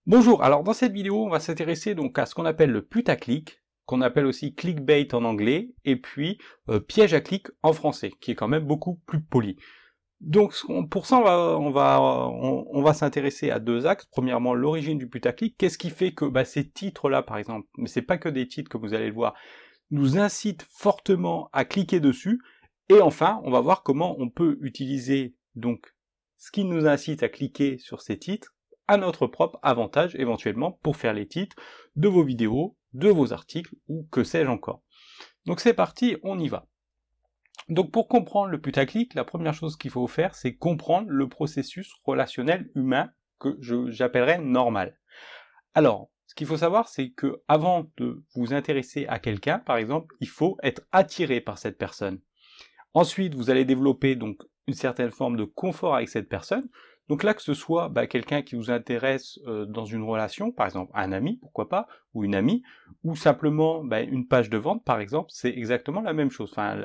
Bonjour, alors dans cette vidéo, on va s'intéresser donc à ce qu'on appelle le putaclic, qu'on appelle aussi clickbait en anglais, et puis piège à clic en français, qui est quand même beaucoup plus poli. Donc pour ça, on va s'intéresser à deux axes. Premièrement, l'origine du putaclic. Qu'est-ce qui fait que ces titres-là, par exemple, mais c'est pas que des titres que vous allez le voir, nous incitent fortement à cliquer dessus. Et enfin, on va voir comment on peut utiliser donc ce qui nous incite à cliquer sur ces titres à notre propre avantage éventuellement pour faire les titres de vos vidéos, de vos articles ou que sais-je encore. Donc c'est parti, on y va. Donc pour comprendre le putaclic, la première chose qu'il faut faire, c'est comprendre le processus relationnel humain que j'appellerais normal. Alors, ce qu'il faut savoir, c'est que avant de vous intéresser à quelqu'un, par exemple, il faut être attiré par cette personne. Ensuite, vous allez développer donc une certaine forme de confort avec cette personne. Donc là, que ce soit quelqu'un qui vous intéresse dans une relation, par exemple un ami, pourquoi pas, ou une amie, ou simplement une page de vente, par exemple, c'est exactement la même chose. Enfin,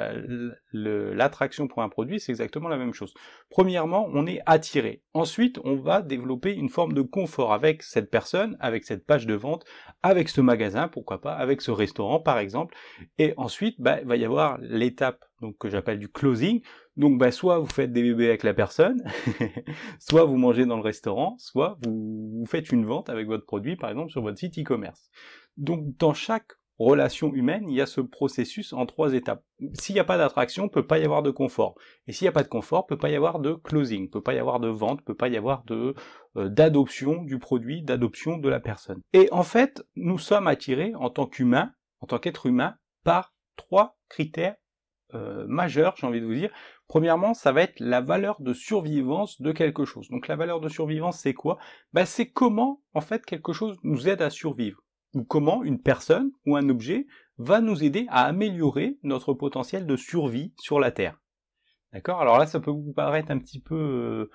l'attraction pour un produit, c'est exactement la même chose. Premièrement, on est attiré. Ensuite, on va développer une forme de confort avec cette personne, avec cette page de vente, avec ce magasin, pourquoi pas, avec ce restaurant, par exemple. Et ensuite, il va y avoir l'étape donc que j'appelle du closing. Donc soit vous faites des bébés avec la personne, soit vous mangez dans le restaurant, soit vous faites une vente avec votre produit, par exemple sur votre site e-commerce. Donc dans chaque relation humaine, il y a ce processus en 3 étapes. S'il n'y a pas d'attraction, il ne peut pas y avoir de confort. Et s'il n'y a pas de confort, il ne peut pas y avoir de closing, il ne peut pas y avoir de vente, il ne peut pas y avoir d'adoption du produit, d'adoption de la personne. Et en fait, nous sommes attirés en tant qu'humains, en tant qu'être humain, par 3 critères majeur, j'ai envie de vous dire. Premièrement, ça va être la valeur de survivance de quelque chose. Donc la valeur de survivance, c'est quoi? C'est comment, en fait, quelque chose nous aide à survivre. Ou comment une personne ou un objet va nous aider à améliorer notre potentiel de survie sur la Terre. D'accord? Alors là, ça peut vous paraître un petit peu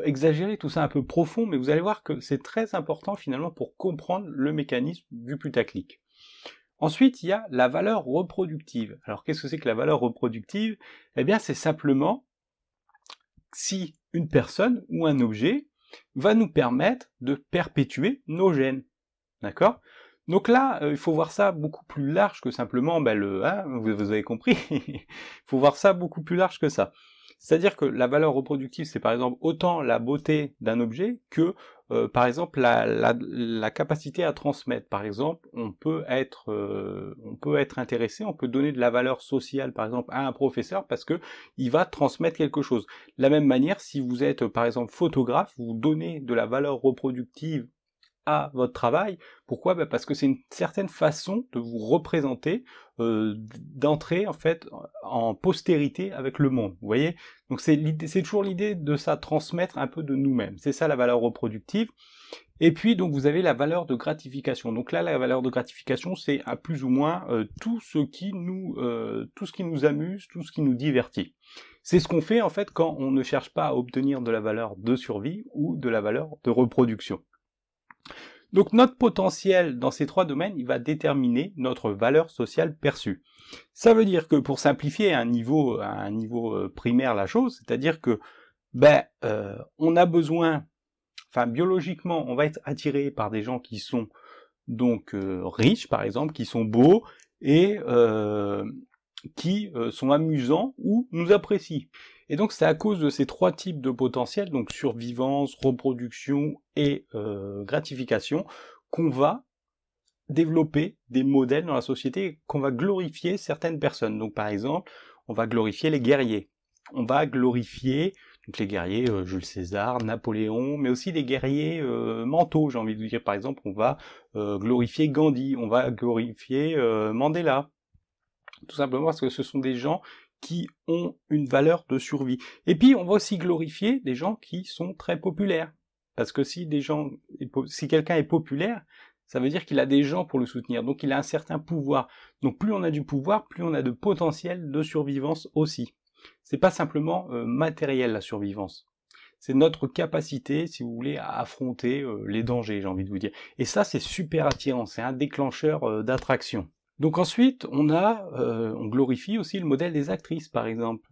exagéré, tout ça un peu profond, mais vous allez voir que c'est très important finalement pour comprendre le mécanisme du putaclic. Ensuite, il y a la valeur reproductive. Alors, qu'est-ce que c'est que la valeur reproductive? Eh bien, c'est simplement si une personne ou un objet va nous permettre de perpétuer nos gènes. D'accord? Donc là, il faut voir ça beaucoup plus large que simplement vous avez compris, il faut voir ça beaucoup plus large que ça. C'est-à-dire que la valeur reproductive, c'est par exemple autant la beauté d'un objet que, par exemple, la capacité à transmettre. Par exemple, on peut être intéressé, on peut donner de la valeur sociale, par exemple, à un professeur parce que il va transmettre quelque chose. De la même manière, si vous êtes, par exemple, photographe, vous donnez de la valeur reproductive à votre travail. Pourquoi? Parce que c'est une certaine façon de vous représenter, d'entrer en fait en postérité avec le monde. Vous voyez? Donc c'est toujours l'idée de ça, transmettre un peu de nous-mêmes. C'est ça la valeur reproductive. Et puis donc vous avez la valeur de gratification. Donc là, la valeur de gratification, c'est à plus ou moins tout ce qui nous amuse, tout ce qui nous divertit. C'est ce qu'on fait en fait quand on ne cherche pas à obtenir de la valeur de survie ou de la valeur de reproduction. Donc notre potentiel dans ces 3 domaines, il va déterminer notre valeur sociale perçue. Ça veut dire que pour simplifier à un niveau primaire la chose, c'est-à-dire que on a besoin, enfin biologiquement, on va être attiré par des gens qui sont donc riches par exemple, qui sont beaux et qui sont amusants ou nous apprécient. Et donc c'est à cause de ces 3 types de potentiels, donc survivance, reproduction et gratification, qu'on va développer des modèles dans la société, qu'on va glorifier certaines personnes. Donc par exemple, on va glorifier les guerriers, on va glorifier donc les guerriers Jules César, Napoléon, mais aussi les guerriers mentaux, j'ai envie de dire. Par exemple, on va glorifier Gandhi, on va glorifier Mandela, tout simplement parce que ce sont des gens qui ont une valeur de survie. Et puis, on va aussi glorifier des gens qui sont très populaires. Parce que si quelqu'un est populaire, ça veut dire qu'il a des gens pour le soutenir, donc il a un certain pouvoir. Donc plus on a du pouvoir, plus on a de potentiel de survivance aussi. C'est pas simplement matériel la survivance. C'est notre capacité, si vous voulez, à affronter les dangers, j'ai envie de vous dire. Et ça, c'est super attirant, c'est un déclencheur d'attraction. Donc ensuite, on glorifie aussi le modèle des actrices, par exemple.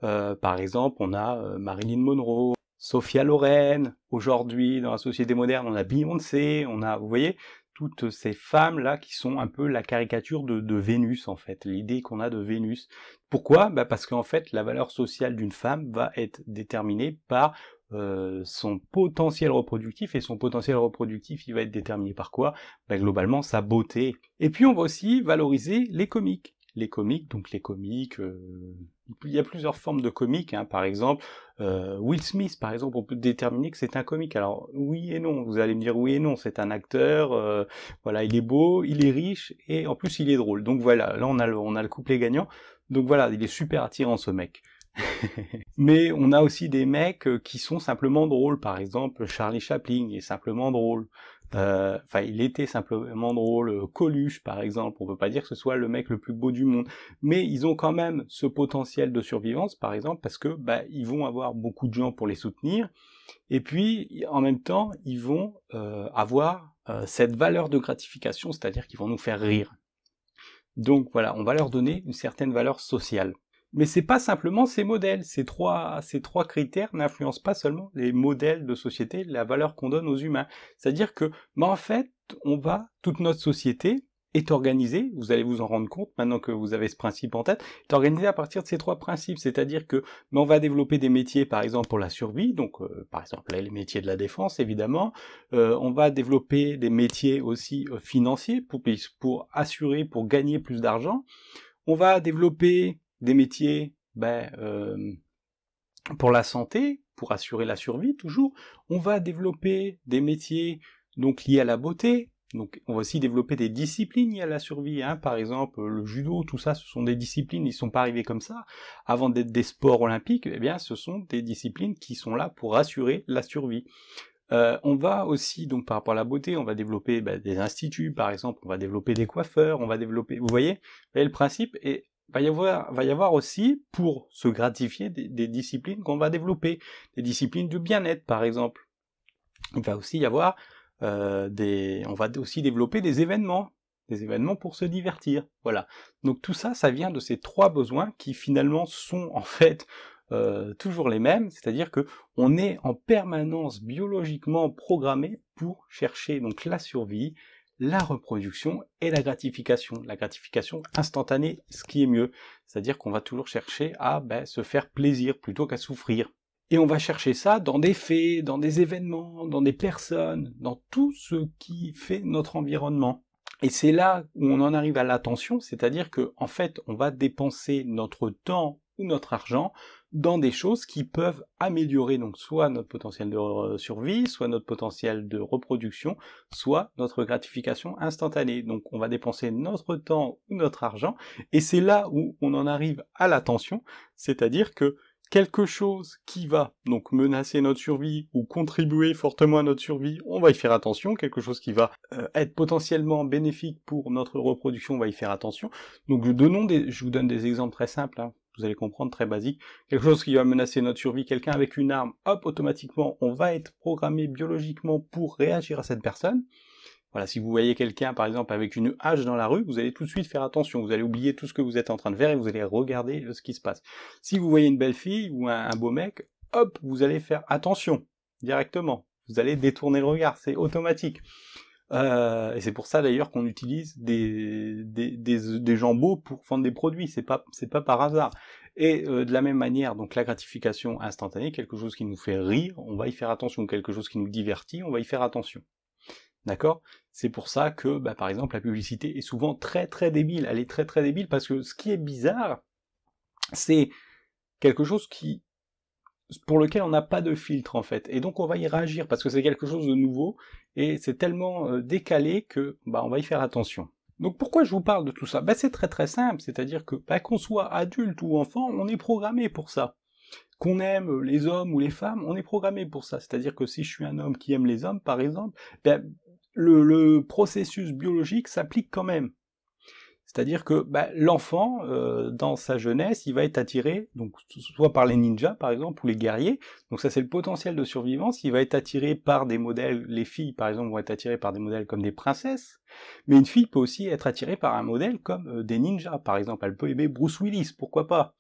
Par exemple, on a Marilyn Monroe, Sophia Loren, aujourd'hui, dans la société moderne, on a Beyoncé, on a, vous voyez, toutes ces femmes-là qui sont un peu la caricature de Vénus, en fait, l'idée qu'on a de Vénus. Pourquoi? Bah parce qu'en fait, la valeur sociale d'une femme va être déterminée par son potentiel reproductif, et son potentiel reproductif, il va être déterminé par quoi? Bah, globalement, sa beauté. Et puis, on va aussi valoriser les comiques. Les comiques, il y a plusieurs formes de comiques, hein. Par exemple, Will Smith, par exemple, on peut déterminer que c'est un comique. Alors, oui et non, vous allez me dire oui et non, c'est un acteur, voilà, il est beau, il est riche, et en plus il est drôle. Donc voilà, là on a le couplet gagnant, donc voilà, il est super attirant ce mec. Mais on a aussi des mecs qui sont simplement drôles, par exemple Charlie Chaplin est simplement drôle. Enfin, il était simplement drôle. Coluche, par exemple, on peut pas dire que ce soit le mec le plus beau du monde, mais ils ont quand même ce potentiel de survivance, par exemple, parce que bah ils vont avoir beaucoup de gens pour les soutenir, et puis en même temps ils vont avoir cette valeur de gratification, c'est-à-dire qu'ils vont nous faire rire. Donc voilà, on va leur donner une certaine valeur sociale. Mais c'est pas simplement ces modèles, ces trois critères n'influencent pas seulement les modèles de société, la valeur qu'on donne aux humains. C'est-à-dire que, bah en fait, toute notre société est organisée, vous allez vous en rendre compte maintenant que vous avez ce principe en tête, est organisée à partir de ces trois principes. C'est-à-dire que, bah, on va développer des métiers, par exemple, pour la survie, donc par exemple les métiers de la défense, évidemment. On va développer des métiers aussi financiers pour assurer, pour gagner plus d'argent. On va développer des métiers pour la santé, pour assurer la survie toujours. On va développer des métiers donc liés à la beauté. Donc on va aussi développer des disciplines liées à la survie, hein. Par exemple le judo, tout ça, ce sont des disciplines, ils sont pas arrivés comme ça. Avant d'être des sports olympiques, eh bien ce sont des disciplines qui sont là pour assurer la survie. On va aussi, donc par rapport à la beauté, on va développer des instituts, par exemple, on va développer des coiffeurs, on va développer, vous voyez le principe, et va y avoir aussi, pour se gratifier, des disciplines qu'on va développer, des disciplines de bien-être, par exemple. Il va aussi y avoir on va aussi développer des événements pour se divertir, voilà. Donc tout ça, ça vient de ces trois besoins qui finalement sont en fait toujours les mêmes, c'est-à-dire que on est en permanence biologiquement programmé pour chercher donc la survie, la reproduction et la gratification instantanée, ce qui est mieux, c'est-à-dire qu'on va toujours chercher à se faire plaisir plutôt qu'à souffrir. Et on va chercher ça dans des faits, dans des événements, dans des personnes, dans tout ce qui fait notre environnement. Et c'est là où on en arrive à l'attention, c'est-à-dire que en fait, on va dépenser notre temps ou notre argent dans des choses qui peuvent améliorer donc soit notre potentiel de survie, soit notre potentiel de reproduction, soit notre gratification instantanée. Donc on va dépenser notre temps ou notre argent, et c'est là où on en arrive à l'attention, c'est-à-dire que quelque chose qui va donc menacer notre survie ou contribuer fortement à notre survie, on va y faire attention. Quelque chose qui va être potentiellement bénéfique pour notre reproduction, on va y faire attention. Donc je vous donne des exemples très simples, hein, vous allez comprendre, très basiques. Quelque chose qui va menacer notre survie, quelqu'un avec une arme, hop, automatiquement, on va être programmé biologiquement pour réagir à cette personne. Voilà, si vous voyez quelqu'un, par exemple, avec une hache dans la rue, vous allez tout de suite faire attention, vous allez oublier tout ce que vous êtes en train de faire et vous allez regarder ce qui se passe. Si vous voyez une belle fille ou un beau mec, hop, vous allez faire attention, directement. Vous allez détourner le regard, c'est automatique. Et c'est pour ça d'ailleurs qu'on utilise des gens beaux pour vendre des produits, c'est pas par hasard. Et de la même manière, donc la gratification instantanée, quelque chose qui nous fait rire, on va y faire attention, quelque chose qui nous divertit, on va y faire attention. D'accord? C'est pour ça que, par exemple, la publicité est souvent très très débile. Elle est très très débile parce que ce qui est bizarre, c'est quelque chose pour lequel on n'a pas de filtre en fait. Et donc on va y réagir parce que c'est quelque chose de nouveau et c'est tellement décalé que on va y faire attention. Donc pourquoi je vous parle de tout ça? C'est très très simple, c'est-à-dire que qu'on soit adulte ou enfant, on est programmé pour ça. Qu'on aime les hommes ou les femmes, on est programmé pour ça. C'est-à-dire que si je suis un homme qui aime les hommes, par exemple, le processus biologique s'applique quand même. C'est-à-dire que l'enfant, dans sa jeunesse, il va être attiré, donc soit par les ninjas, par exemple, ou les guerriers, donc ça c'est le potentiel de survivance, il va être attiré par des modèles, les filles, par exemple, vont être attirées par des modèles comme des princesses, mais une fille peut aussi être attirée par un modèle comme des ninjas, par exemple, elle peut aimer Bruce Willis, pourquoi pas,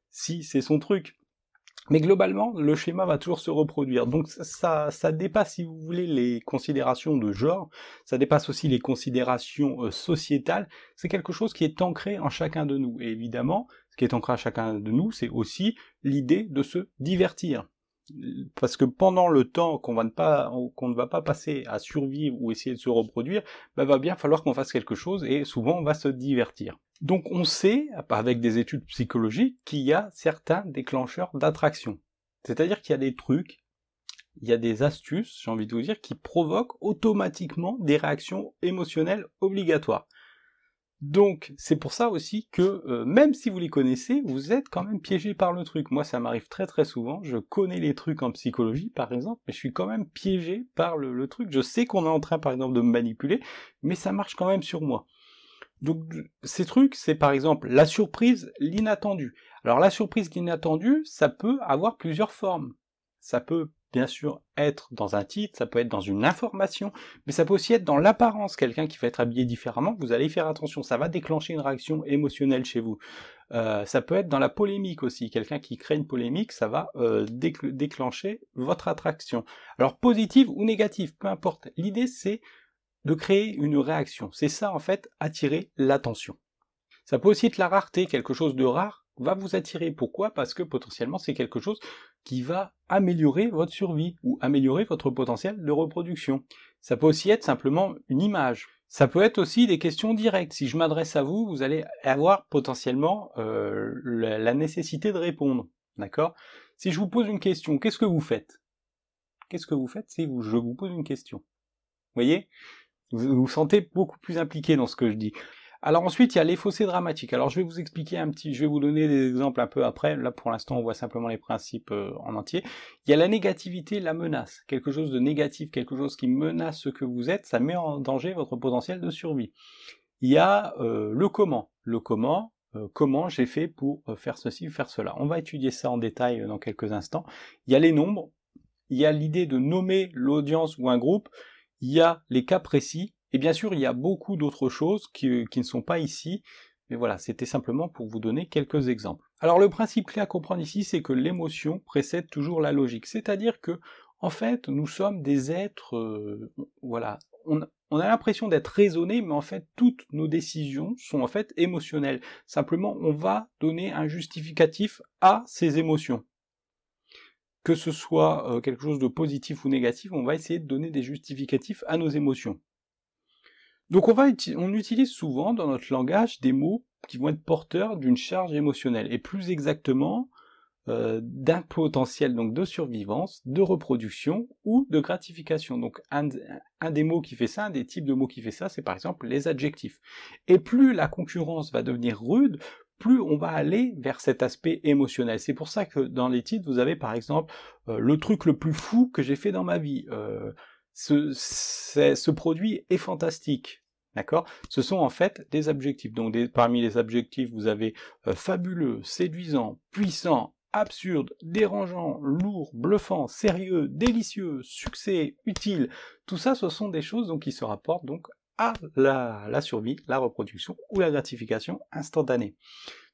si c'est son truc. Mais globalement, le schéma va toujours se reproduire. Donc ça dépasse, si vous voulez, les considérations de genre, ça dépasse aussi les considérations sociétales. C'est quelque chose qui est ancré en chacun de nous. Et évidemment, ce qui est ancré en chacun de nous, c'est aussi l'idée de se divertir. Parce que pendant le temps qu'on ne va pas passer à survivre ou essayer de se reproduire, bah, va bien falloir qu'on fasse quelque chose et souvent on va se divertir. Donc on sait, avec des études psychologiques, qu'il y a certains déclencheurs d'attraction. C'est-à-dire qu'il y a des trucs, il y a des astuces, j'ai envie de vous dire, qui provoquent automatiquement des réactions émotionnelles obligatoires. Donc c'est pour ça aussi que même si vous les connaissez, vous êtes quand même piégé par le truc. Moi ça m'arrive très très souvent, je connais les trucs en psychologie par exemple, mais je suis quand même piégé par le truc. Je sais qu'on est en train par exemple de me manipuler, mais ça marche quand même sur moi. Donc ces trucs, c'est par exemple la surprise, l'inattendu. Alors la surprise, l'inattendu, ça peut avoir plusieurs formes. Ça peut bien sûr être dans un titre, ça peut être dans une information, mais ça peut aussi être dans l'apparence. Quelqu'un qui va être habillé différemment, vous allez y faire attention, ça va déclencher une réaction émotionnelle chez vous. Ça peut être dans la polémique aussi. Quelqu'un qui crée une polémique, ça va déclencher votre attraction. Alors positive ou négative, peu importe. L'idée c'est de créer une réaction. C'est ça, en fait, attirer l'attention. Ça peut aussi être la rareté, quelque chose de rare va vous attirer. Pourquoi? Parce que potentiellement, c'est quelque chose qui va améliorer votre survie ou améliorer votre potentiel de reproduction. Ça peut aussi être simplement une image. Ça peut être aussi des questions directes. Si je m'adresse à vous, vous allez avoir potentiellement la nécessité de répondre. D'accord? Si je vous pose une question, qu'est-ce que vous faites? Qu'est-ce que vous faites si je vous pose une question? Vous voyez? Vous vous sentez beaucoup plus impliqué dans ce que je dis. Alors ensuite, il y a les fossés dramatiques. Alors je vais vous expliquer je vais vous donner des exemples un peu après. Là, pour l'instant, on voit simplement les principes en entier. Il y a la négativité, la menace. Quelque chose de négatif, quelque chose qui menace ce que vous êtes, ça met en danger votre potentiel de survie. Il y a le comment. Le comment, comment j'ai fait pour faire ceci ou faire cela. On va étudier ça en détail dans quelques instants. Il y a les nombres. Il y a l'idée de nommer l'audience ou un groupe. Il y a les cas précis, et bien sûr il y a beaucoup d'autres choses qui ne sont pas ici, mais voilà, c'était simplement pour vous donner quelques exemples. Alors le principe clé à comprendre ici, c'est que l'émotion précède toujours la logique, c'est-à-dire que, en fait, nous sommes des êtres, voilà, on a l'impression d'être raisonnés, mais en fait toutes nos décisions sont en fait émotionnelles. Simplement, on va donner un justificatif à ces émotions. Que ce soit quelque chose de positif ou négatif, on va essayer de donner des justificatifs à nos émotions. Donc on utilise souvent dans notre langage des mots qui vont être porteurs d'une charge émotionnelle, et plus exactement d'un potentiel donc de survivance, de reproduction ou de gratification. Donc un des mots qui fait ça, un des types de mots qui fait ça, c'est par exemple les adjectifs. Et plus la concurrence va devenir rude, plus on va aller vers cet aspect émotionnel. C'est pour ça que dans les titres, vous avez par exemple le truc le plus fou que j'ai fait dans ma vie. Ce produit est fantastique. D'accord? Ce sont en fait des adjectifs. Donc parmi les adjectifs, vous avez fabuleux, séduisant, puissant, absurde, dérangeant, lourd, bluffant, sérieux, délicieux, succès, utile. Tout ça, ce sont des choses donc, qui se rapportent donc à la survie, la reproduction ou la gratification instantanée.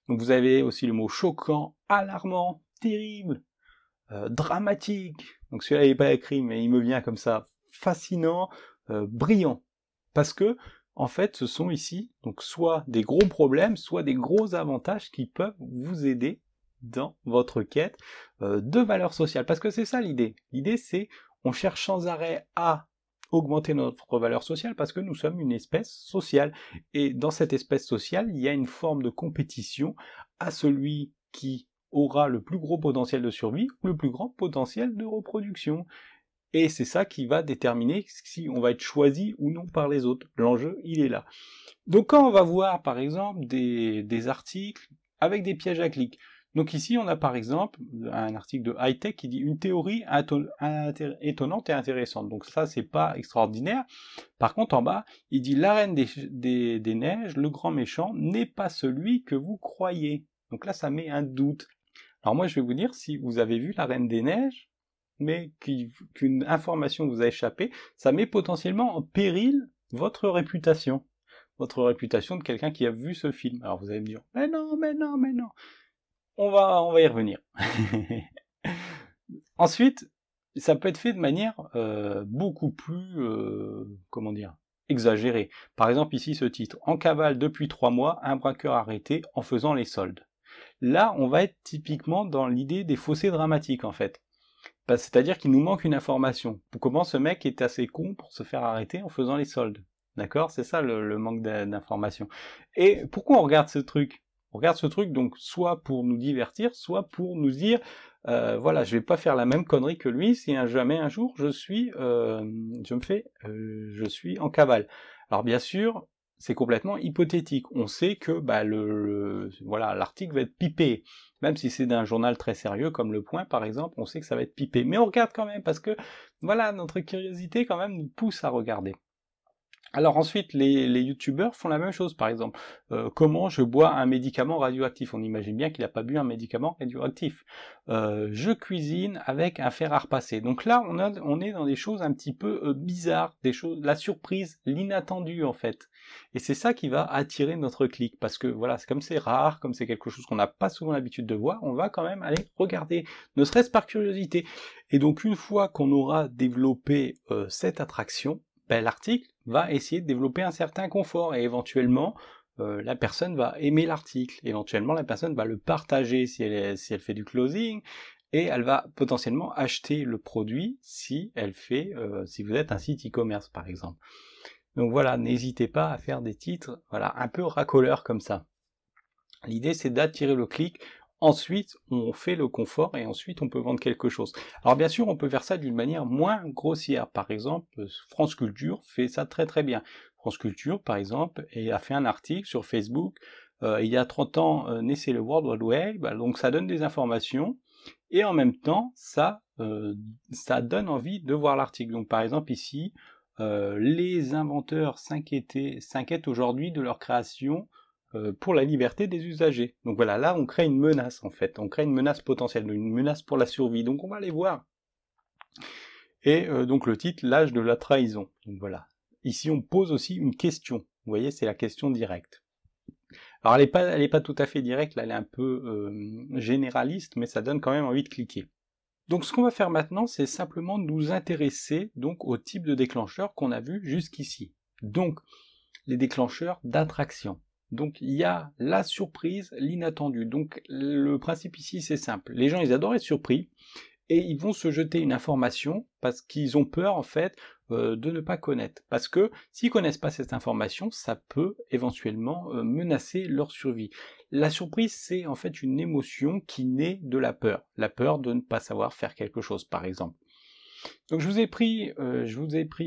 Donc vous avez aussi le mot choquant, alarmant, terrible, dramatique. Donc celui-là n'est pas écrit, mais il me vient comme ça. Fascinant, brillant. Parce que en fait, ce sont ici donc soit des gros problèmes, soit des gros avantages qui peuvent vous aider dans votre quête de valeur sociale. Parce que c'est ça l'idée. L'idée, c'est on cherche sans arrêt à augmenter notre valeur sociale parce que nous sommes une espèce sociale. Et dans cette espèce sociale, il y a une forme de compétition à celui qui aura le plus gros potentiel de survie ou le plus grand potentiel de reproduction. Et c'est ça qui va déterminer si on va être choisi ou non par les autres. L'enjeu, il est là. Donc quand on va voir, par exemple, des articles avec des pièges à clics, donc ici, on a par exemple un article de Hightech qui dit une théorie étonnante et intéressante. Donc ça, c'est pas extraordinaire. Par contre, en bas, il dit la reine des neiges, le grand méchant, n'est pas celui que vous croyez. Donc là, ça met un doute. Alors moi, je vais vous dire, si vous avez vu la reine des neiges, mais qu'une information vous a échappé, ça met potentiellement en péril votre réputation. Votre réputation de quelqu'un qui a vu ce film. Alors vous allez me dire, mais non, mais non, mais non. On va y revenir. Ensuite, ça peut être fait de manière beaucoup plus, comment dire, exagérée. Par exemple, ici, ce titre, « En cavale depuis 3 mois, un braqueur arrêté en faisant les soldes ». Là, on va être typiquement dans l'idée des fossés dramatiques, en fait. C'est-à-dire qu'il nous manque une information. Comment ce mec est assez con pour se faire arrêter en faisant les soldes? D'accord? C'est ça le manque d'information. Et pourquoi on regarde ce truc? On regarde ce truc donc soit pour nous divertir, soit pour nous dire voilà, je vais pas faire la même connerie que lui si jamais un jour je suis je suis en cavale. Alors bien sûr, c'est complètement hypothétique. On sait que bah, voilà, l'article va être pipé. Même si c'est d'un journal très sérieux comme Le Point par exemple, on sait que ça va être pipé. Mais on regarde quand même parce que voilà, notre curiosité quand même nous pousse à regarder. Alors ensuite, les youtubeurs font la même chose, par exemple. Comment je bois un médicament radioactif? On imagine bien qu'il n'a pas bu un médicament radioactif. Je cuisine avec un fer à repasser. Donc là, on est dans des choses un petit peu bizarres, des choses, la surprise, l'inattendu en fait. Et c'est ça qui va attirer notre clic, parce que voilà, comme c'est rare, comme c'est quelque chose qu'on n'a pas souvent l'habitude de voir, on va quand même aller regarder, ne serait-ce par curiosité. Et donc une fois qu'on aura développé cette attraction, ben, l'article va essayer de développer un certain confort et éventuellement la personne va aimer l'article, éventuellement la personne va le partager si elle fait du closing et elle va potentiellement acheter le produit si si vous êtes un site e-commerce par exemple. Donc voilà, n'hésitez pas à faire des titres voilà, un peu racoleurs comme ça. L'idée c'est d'attirer le clic. Ensuite, on fait le confort et ensuite on peut vendre quelque chose. Alors bien sûr, on peut faire ça d'une manière moins grossière. Par exemple, France Culture fait ça très très bien. France Culture, par exemple, a fait un article sur Facebook. Il y a 30 ans, naissait le World Wide Web. Donc ça donne des informations et en même temps, ça donne envie de voir l'article. Donc par exemple ici, les inventeurs s'inquiètent aujourd'hui de leur création pour la liberté des usagers. Donc voilà, là on crée une menace en fait, on crée une menace potentielle, une menace pour la survie, donc on va aller voir. Et donc le titre, l'âge de la trahison. Donc voilà, ici on pose aussi une question, vous voyez, c'est la question directe. Alors elle est pas tout à fait directe, là elle est un peu généraliste, mais ça donne quand même envie de cliquer. Donc ce qu'on va faire maintenant, c'est simplement nous intéresser donc au type de déclencheur qu'on a vu jusqu'ici. Donc les déclencheurs d'attraction. Donc il y a la surprise, l'inattendu. Donc le principe ici c'est simple. Les gens ils adorent être surpris et ils vont se jeter une information parce qu'ils ont peur en fait de ne pas connaître. Parce que s'ils connaissent pas cette information, ça peut éventuellement menacer leur survie. La surprise c'est en fait une émotion qui naît de la peur de ne pas savoir faire quelque chose par exemple. Donc je vous ai pris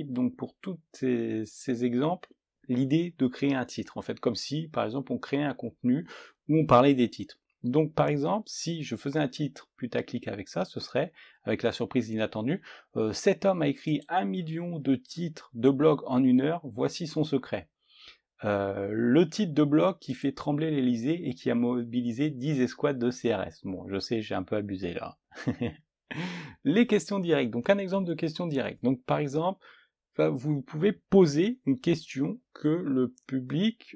donc pour tous ces exemples l'idée de créer un titre, en fait, comme si, par exemple, on créait un contenu où on parlait des titres. Donc, par exemple, si je faisais un titre putaclic avec ça, ce serait, avec la surprise inattendue, cet homme a écrit 1 million de titres de blog en 1 heure, voici son secret. Le titre de blog qui fait trembler l'Elysée et qui a mobilisé 10 escouades de CRS. Bon, je sais, j'ai un peu abusé là. Les questions directes, donc un exemple de question directe. Donc, par exemple, vous pouvez poser une question que le public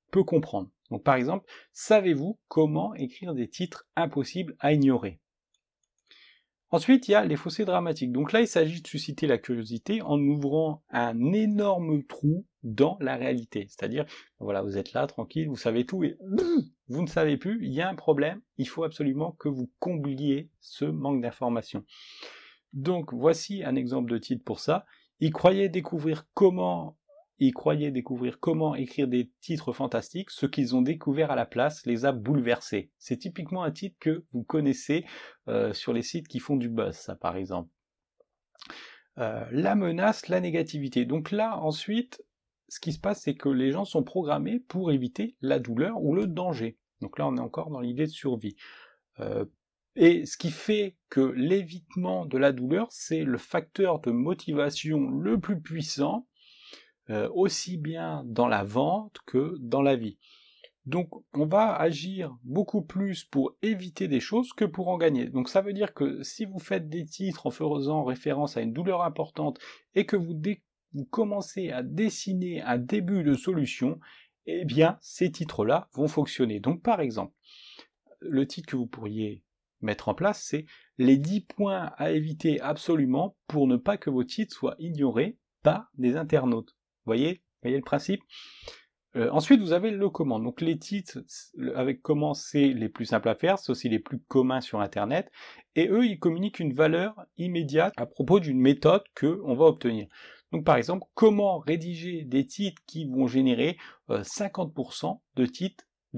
peut comprendre. Donc par exemple, savez-vous comment écrire des titres impossibles à ignorer? Ensuite, il y a les fossés dramatiques. Donc là, il s'agit de susciter la curiosité en ouvrant un énorme trou dans la réalité. C'est-à-dire, voilà, vous êtes là, tranquille, vous savez tout, et vous ne savez plus, il y a un problème, il faut absolument que vous combliez ce manque d'information. Donc voici un exemple de titre pour ça. Ils croyaient découvrir comment écrire des titres fantastiques, ce qu'ils ont découvert à la place les a bouleversés. C'est typiquement un titre que vous connaissez sur les sites qui font du buzz, ça par exemple. La menace, la négativité. Donc là, ensuite, ce qui se passe, c'est que les gens sont programmés pour éviter la douleur ou le danger. Donc là, on est encore dans l'idée de survie. Et ce qui fait que l'évitement de la douleur, c'est le facteur de motivation le plus puissant, aussi bien dans la vente que dans la vie. Donc on va agir beaucoup plus pour éviter des choses que pour en gagner. Donc ça veut dire que si vous faites des titres en faisant référence à une douleur importante et que vous commencez à dessiner un début de solution, eh bien ces titres-là vont fonctionner. Donc par exemple, le titre que vous pourriez mettre en place, c'est les 10 points à éviter absolument pour ne pas que vos titres soient ignorés par des internautes. Voyez le principe? Ensuite, vous avez le comment. Donc les titres avec comment, c'est les plus simples à faire, c'est aussi les plus communs sur Internet, et eux, ils communiquent une valeur immédiate à propos d'une méthode que on va obtenir. Donc par exemple, comment rédiger des titres qui vont générer 50% de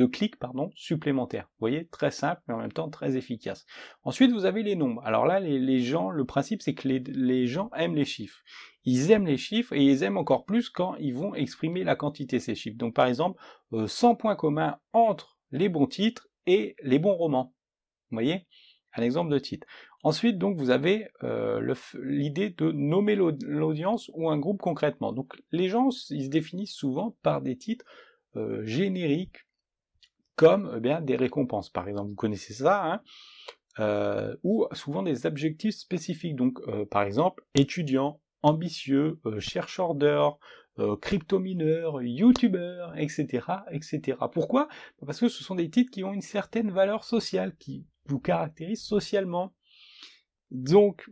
clics supplémentaires. Vous voyez, très simple, mais en même temps très efficace. Ensuite, vous avez les nombres. Alors là, les gens, le principe, c'est que les gens aiment les chiffres. Ils aiment les chiffres et ils aiment encore plus quand ils vont exprimer la quantité de ces chiffres. Donc par exemple, 100 points communs entre les bons titres et les bons romans. Vous voyez, un exemple de titre. Ensuite, donc, vous avez l'idée de nommer l'audience ou un groupe concrètement. Donc les gens, ils se définissent souvent par des titres génériques, comme des récompenses, par exemple. Vous connaissez ça, hein, ou souvent des objectifs spécifiques. Donc, par exemple, étudiant, ambitieux, chercheur d'heures, crypto-mineur, youtubeur, etc., etc. Pourquoi? Parce que ce sont des titres qui ont une certaine valeur sociale, qui vous caractérisent socialement. Donc,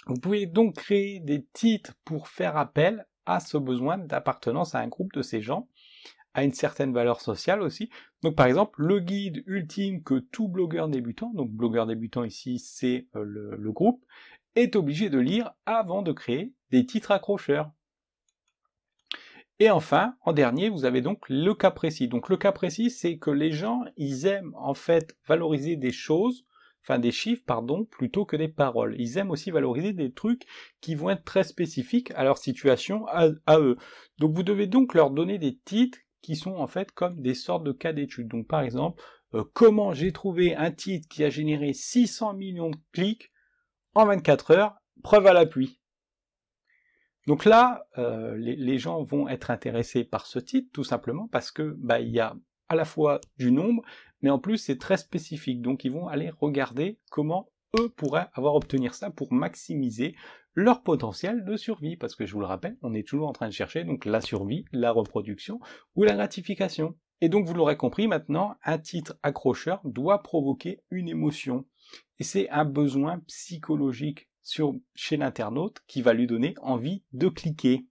vous pouvez donc créer des titres pour faire appel à ce besoin d'appartenance à un groupe de ces gens, à une certaine valeur sociale aussi. Donc par exemple, le guide ultime que tout blogueur débutant, donc blogueur débutant ici c'est le groupe, est obligé de lire avant de créer des titres accrocheurs. Et enfin, en dernier, vous avez donc le cas précis. Donc le cas précis, c'est que les gens, ils aiment en fait valoriser des choses, enfin des chiffres, pardon, plutôt que des paroles. Ils aiment aussi valoriser des trucs qui vont être très spécifiques à leur situation, à eux. Donc vous devez donc leur donner des titres qui sont en fait comme des sortes de cas d'études. Donc par exemple, comment j'ai trouvé un titre qui a généré 600 millions de clics en 24 heures, preuve à l'appui. Donc là, les gens vont être intéressés par ce titre, tout simplement parce que il y a à la fois du nombre, mais en plus c'est très spécifique. Donc ils vont aller regarder comment eux pourraient obtenir ça pour maximiser leur potentiel de survie. Parce que je vous le rappelle, on est toujours en train de chercher donc la survie, la reproduction ou la gratification. Et donc vous l'aurez compris maintenant, un titre accrocheur doit provoquer une émotion. Et c'est un besoin psychologique chez l'internaute qui va lui donner envie de cliquer.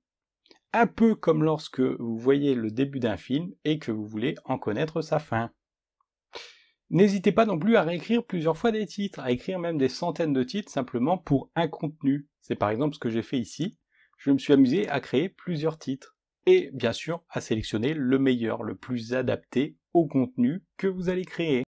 Un peu comme lorsque vous voyez le début d'un film et que vous voulez en connaître sa fin. N'hésitez pas non plus à réécrire plusieurs fois des titres, à écrire même des centaines de titres simplement pour un contenu. C'est par exemple ce que j'ai fait ici. Je me suis amusé à créer plusieurs titres. Et bien sûr, à sélectionner le meilleur, le plus adapté au contenu que vous allez créer.